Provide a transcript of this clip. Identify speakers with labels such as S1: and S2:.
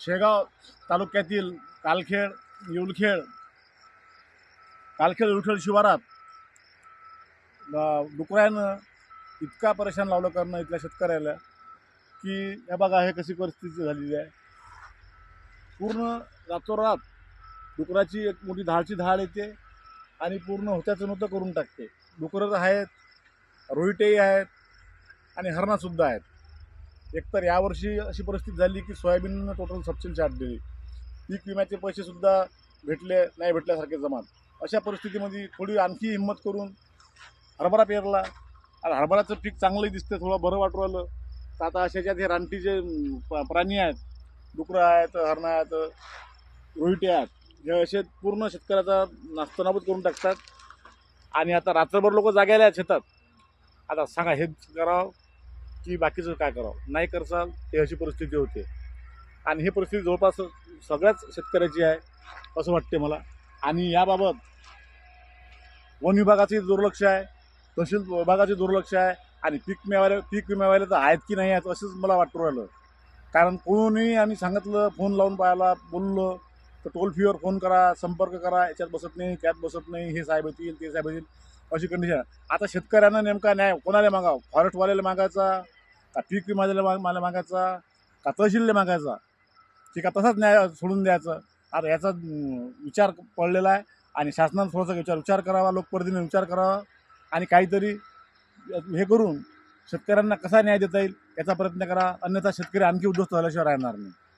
S1: शेगाव तालुक्यातील कालखेड येऊलखेड शिवारात डुकरानं इतका परेशान लावलं करणं इथल्या शेतकऱ्याला की हे बघा हे कशी परिस्थिती झालेली आहे। पूर्ण रातोरात डुकराची एक मोठी धाडची धाड येते आणि पूर्ण होत्याचं नव्हतं करून टाकते। डुकरं आहेत, रोहिटेही आहेत आणि हरणंसुद्धा आहेत। एकतर यावर्षी अशी परिस्थिती झाली की सोयाबीननं टोटल सबसिडी चार्ज दिली, पीक विम्याचे पैसेसुद्धा नाही भेटल्यासारखे जमात। अशा परिस्थितीमध्ये थोडी आणखी हिंमत करून हरभरा पेरला आणि हरभराचं पीक चांगलंही दिसतं, थोडं बरं वाटू राहिलं। तर आता अशाच्यात हे रानटी जे प्राणी आहेत, डुकरं आहेत, हरणं आहेत, रोहिटे आहेत, हे असे पूर्ण शेतकऱ्याचा नास्तनाबूद करून टाकतात। आणि आता रात्रभर लोक जाग्याला आहेत शेतात। आता सांगा हेच करावं की बाकीचं काय करावं? नाही करसाल हे अशी परिस्थिती होते आणि ही परिस्थिती जवळपास सगळ्याच शेतकऱ्याची आहे असं वाटते मला। आणि याबाबत वन विभागाचे दुर्लक्ष आहे, तहसील विभागाचे दुर्लक्ष आहे आणि पीक विम्यावाले तर आहेत की नाही आहेत असंच मला वाटू राहिलं। कारण कोणी आम्ही सांगितलं, फोन लावून पाहायला बोललो तर टोल फ्रीवर फोन करा, संपर्क करा, याच्यात बसत नाही, त्यात बसत नाही, हे साहेब येतील, ते साहेब येतील, अशी कंडिशन। आता शेतकऱ्यांना नेमका न्याय कोणाला मागावं? फॉरेस्टवाल्याला मागायचा का पीक विम्याला मागायचा का तहसीलला मागायचा की का तसाच न्याय सोडून द्यायचं? आता याचा विचार पडलेला आहे आणि शासनानं थोडासा विचार करावा, लोकप्रतिनिधींनी विचार करावा आणि काहीतरी हे करून शेतकऱ्यांना कसा न्याय देता येईल याचा प्रयत्न करा, अन्यथा शेतकरी आणखी उद्ध्वस्त झाल्याशिवाय राहणार नाही।